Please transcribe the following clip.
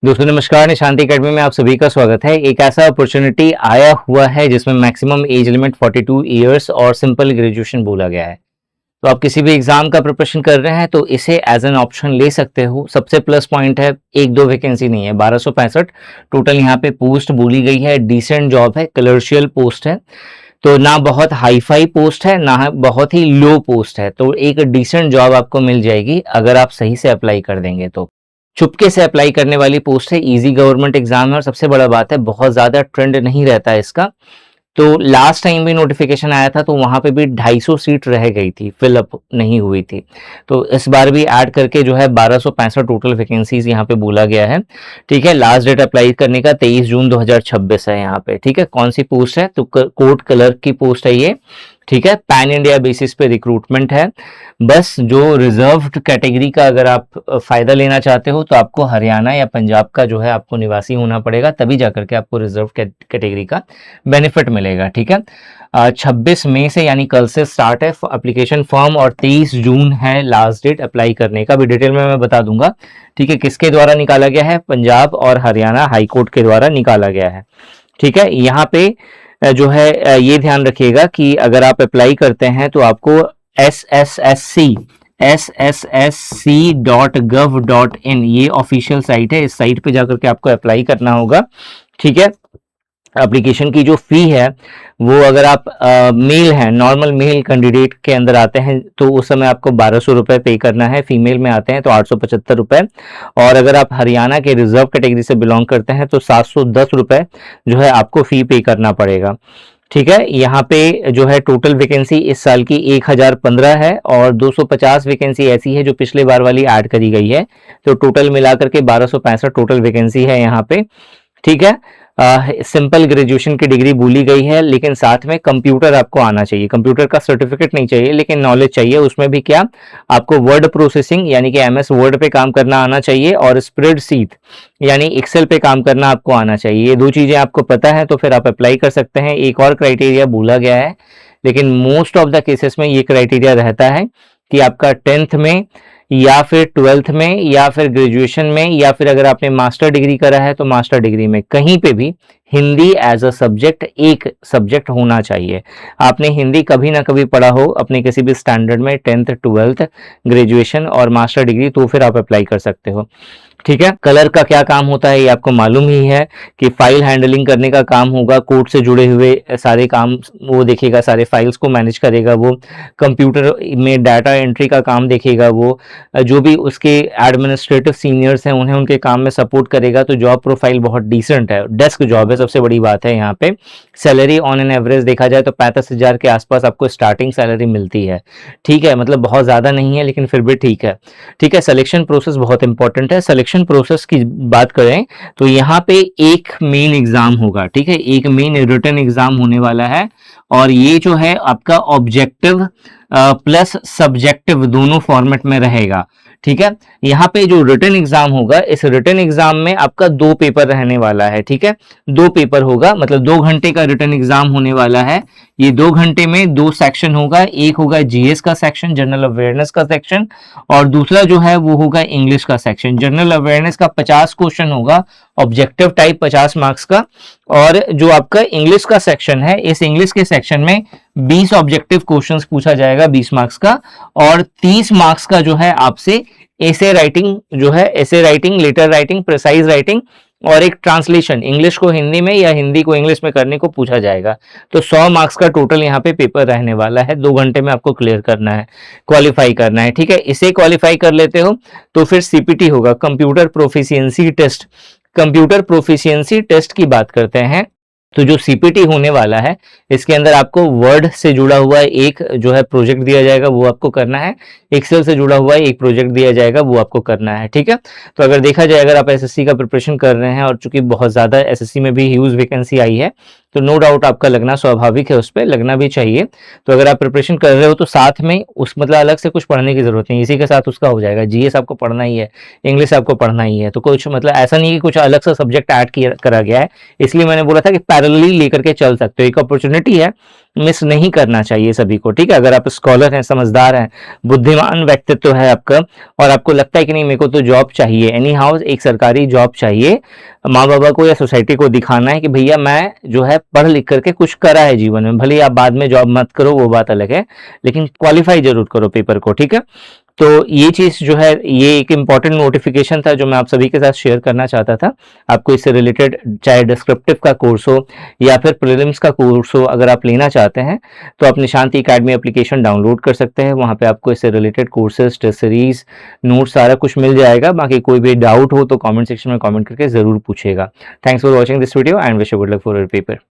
दोस्तों नमस्कार, निशांति एकेडमी में आप सभी का स्वागत है। एक ऐसा अपॉर्चुनिटी आया हुआ है जिसमें मैक्सिमम एज लिमिट 42 इयर्स और सिंपल ग्रेजुएशन बोला गया है। तो आप किसी भी एग्जाम का प्रिपरेशन कर रहे हैं तो इसे एज एन ऑप्शन ले सकते हो। सबसे प्लस पॉइंट है, एक दो वैकेंसी नहीं है, 1265 टोटल यहाँ पे पोस्ट बोली गई है। डिसेंट जॉब है, कलर्शियल पोस्ट है, तो ना बहुत हाई फाई पोस्ट है ना बहुत ही लो पोस्ट है। तो एक डिसेंट जॉब आपको मिल जाएगी अगर आप सही से अप्लाई कर देंगे तो। चुपके से अप्लाई करने वाली पोस्ट है, इजी गवर्नमेंट एग्जाम है और सबसे बड़ा बात है बहुत ज्यादा ट्रेंड नहीं रहता है इसका। तो लास्ट टाइम भी नोटिफिकेशन आया था तो वहां पे भी 250 सीट रह गई थी, फिलअप नहीं हुई थी। तो इस बार भी ऐड करके जो है 1265 टोटल वैकेंसीज यहाँ पे बोला गया है। ठीक है, लास्ट डेट अप्लाई करने का 23 जून 2026 है यहाँ पे। ठीक है, कौन सी पोस्ट है तो कोर्ट क्लर्क की पोस्ट है ये। ठीक है, पैन इंडिया बेसिस पे रिक्रूटमेंट है। बस जो रिजर्व्ड कैटेगरी का अगर आप फायदा लेना चाहते हो तो आपको हरियाणा या पंजाब का जो है आपको निवासी होना पड़ेगा, तभी जाकर के आपको रिजर्व कैटेगरी का बेनिफिट मिलेगा। ठीक है, 26 मई से यानी कल से स्टार्ट है एप्लीकेशन फॉर्म और 23 जून है लास्ट डेट अप्लाई करने का। भी डिटेल में मैं बता दूंगा। ठीक है, किसके द्वारा निकाला गया है? पंजाब और हरियाणा हाई कोर्ट के द्वारा निकाला गया है। ठीक है, यहाँ पे जो है ये ध्यान रखिएगा कि अगर आप अप्लाई करते हैं तो आपको ssc.gov.in ये ऑफिशियल साइट है, इस साइट पे जाकर के आपको अप्लाई करना होगा। ठीक है, एप्लीकेशन की जो फी है वो अगर आप मेल हैं, नॉर्मल मेल कैंडिडेट के अंदर आते हैं तो उस समय आपको 1200 रुपये पे करना है। फीमेल में आते हैं तो 875 रुपये, और अगर आप हरियाणा के रिजर्व कैटेगरी से बिलोंग करते हैं तो 710 रुपये जो है आपको फी पे करना पड़ेगा। ठीक है, यहाँ पे जो है टोटल वैकेंसी इस साल की 1015 है और 250 वैकेंसी ऐसी है जो पिछले बार वाली ऐड करी गई है। तो टोटल मिलाकर के 1265 टोटल वैकेंसी है यहाँ पे। ठीक है, सिंपल ग्रेजुएशन की डिग्री बोली गई है, लेकिन साथ में कंप्यूटर आपको आना चाहिए। कंप्यूटर का सर्टिफिकेट नहीं चाहिए लेकिन नॉलेज चाहिए। उसमें भी क्या, आपको वर्ड प्रोसेसिंग यानी कि एमएस वर्ड पे काम करना आना चाहिए और स्प्रेडशीट यानी एक्सेल पे काम करना आपको आना चाहिए। ये दो चीजें आपको पता है तो फिर आप अप्लाई कर सकते हैं। एक और क्राइटेरिया बोला गया है, लेकिन मोस्ट ऑफ द केसेस में ये क्राइटेरिया रहता है कि आपका 10th में या फिर 12th में या फिर ग्रेजुएशन में या फिर अगर आपने मास्टर डिग्री करा है तो मास्टर डिग्री में कहीं पे भी हिंदी एज अ सब्जेक्ट एक सब्जेक्ट होना चाहिए। आपने हिंदी कभी ना कभी पढ़ा हो अपने किसी भी स्टैंडर्ड में, 10th 12th ग्रेजुएशन और मास्टर डिग्री, तो फिर आप अप्लाई कर सकते हो। ठीक है, कलर का क्या काम होता है ये आपको मालूम ही है कि फाइल हैंडलिंग करने का काम होगा, कोर्ट से जुड़े हुए सारे काम वो देखेगा, सारे फाइल्स को मैनेज करेगा वो, कंप्यूटर में डाटा एंट्री का काम देखेगा वो, जो भी उसके एडमिनिस्ट्रेटिव सीनियर्स हैं उन्हें उनके काम में सपोर्ट करेगा। तो जॉब प्रोफाइल बहुत डिसेंट है, डेस्क जॉब है, सबसे बड़ी बात है यहाँ पे। सैलरी ऑन एन एवरेज देखा जाए तो 35,000 के आसपास आपको स्टार्टिंग सैलरी मिलती है। ठीक है, मतलब बहुत ज़्यादा नहीं है लेकिन फिर भी ठीक है। ठीक है, सिलेक्शन प्रोसेस बहुत इंपॉर्टेंट है। सिलेक्शन प्रोसेस की बात करें तो यहाँ पे एक मेन एग्जाम होगा। ठीक है, एक मेन रिटन एग्जाम होने वाला है और ये जो है आपका ऑब्जेक्टिव प्लस सब्जेक्टिव दोनों फॉर्मेट में रहेगा। ठीक है, यहाँ पे जो रिटन एग्जाम होगा, इस रिटन एग्जाम में आपका 2 पेपर रहने वाला है। ठीक है, 2 पेपर होगा, मतलब 2 घंटे का रिटन एग्जाम होने वाला है। ये 2 घंटे में 2 सेक्शन होगा, एक होगा जीएस का सेक्शन, जनरल अवेयरनेस का सेक्शन, और दूसरा जो है वो होगा इंग्लिश का सेक्शन। जनरल अवेयरनेस का 50 क्वेश्चन होगा, ऑब्जेक्टिव टाइप 50 मार्क्स का, और जो आपका इंग्लिश का सेक्शन है, इस इंग्लिश के सेक्शन में 20 ऑब्जेक्टिव क्वेश्चंस पूछा जाएगा 20 मार्क्स का, और 30 मार्क्स का जो है आपसे एसे राइटिंग जो है, essay writing, letter writing, precise writing और एक ट्रांसलेशन इंग्लिश को हिंदी में या हिंदी को इंग्लिश में करने को पूछा जाएगा। तो 100 मार्क्स का टोटल यहाँ पे पेपर रहने वाला है। 2 घंटे में आपको क्लियर करना है, क्वालिफाई करना है। ठीक है, इसे क्वालिफाई कर लेते हो तो फिर सीपीटी होगा, computer proficiency test. Computer proficiency test की बात करते हैं तो जो सीपीटी होने वाला है इसके अंदर आपको वर्ड से जुड़ा हुआ एक जो है प्रोजेक्ट दिया जाएगा, वो आपको करना है। एक्सेल से जुड़ा हुआ एक प्रोजेक्ट दिया जाएगा, वो आपको करना है। ठीक है, तो अगर देखा जाए, अगर आप एसएससी का प्रिपरेशन कर रहे हैं और चूंकि बहुत ज़्यादा एसएससी में भी ह्यूज वैकेंसी आई है तो नो डाउट आपका लगना स्वाभाविक है, उस पर लगना भी चाहिए। तो अगर आप प्रिपरेशन कर रहे हो तो साथ में उस मतलब अलग से कुछ पढ़ने की ज़रूरत नहीं, इसी के साथ उसका हो जाएगा। जीएस आपको पढ़ना ही है, इंग्लिश आपको पढ़ना ही है, तो कुछ मतलब ऐसा नहीं कि कुछ अलग सा सब्जेक्ट ऐड किया करा गया है। इसलिए मैंने बोला था कि पैरेलली लेकर के चल सकते हो, एक अपॉर्चुनिटी है, मिस नहीं करना चाहिए सभी को, ठीक है। अगर आप स्कॉलर हैं, समझदार हैं, बुद्धिमान व्यक्तित्व है आपका, और आपको लगता है कि नहीं मेरे को तो जॉब चाहिए, एनी हाउस एक सरकारी जॉब चाहिए, माँ बाबा को या सोसाइटी को दिखाना है कि भैया मैं जो है पढ़ लिख करके कुछ करा है जीवन में, भले ही आप बाद में जॉब मत करो वो बात अलग है, लेकिन क्वालिफाई जरूर करो पेपर को, ठीक है। तो ये चीज़ जो है, ये एक इम्पॉर्टेंट नोटिफिकेशन था जो मैं आप सभी के साथ शेयर करना चाहता था। आपको इससे रिलेटेड चाहे डिस्क्रिप्टिव का कोर्स हो या फिर प्रीलिम्स का कोर्स हो, अगर आप लेना चाहते हैं तो आप निशांत एकेडमी एप्लीकेशन डाउनलोड कर सकते हैं। वहाँ पे आपको इससे related courses, test series, notes सारा कुछ मिल जाएगा। बाकी कोई भी डाउट हो तो कमेंट सेक्शन में कमेंट करके ज़रूर पूछेगा। Thanks for watching this video and wish you good luck for your paper.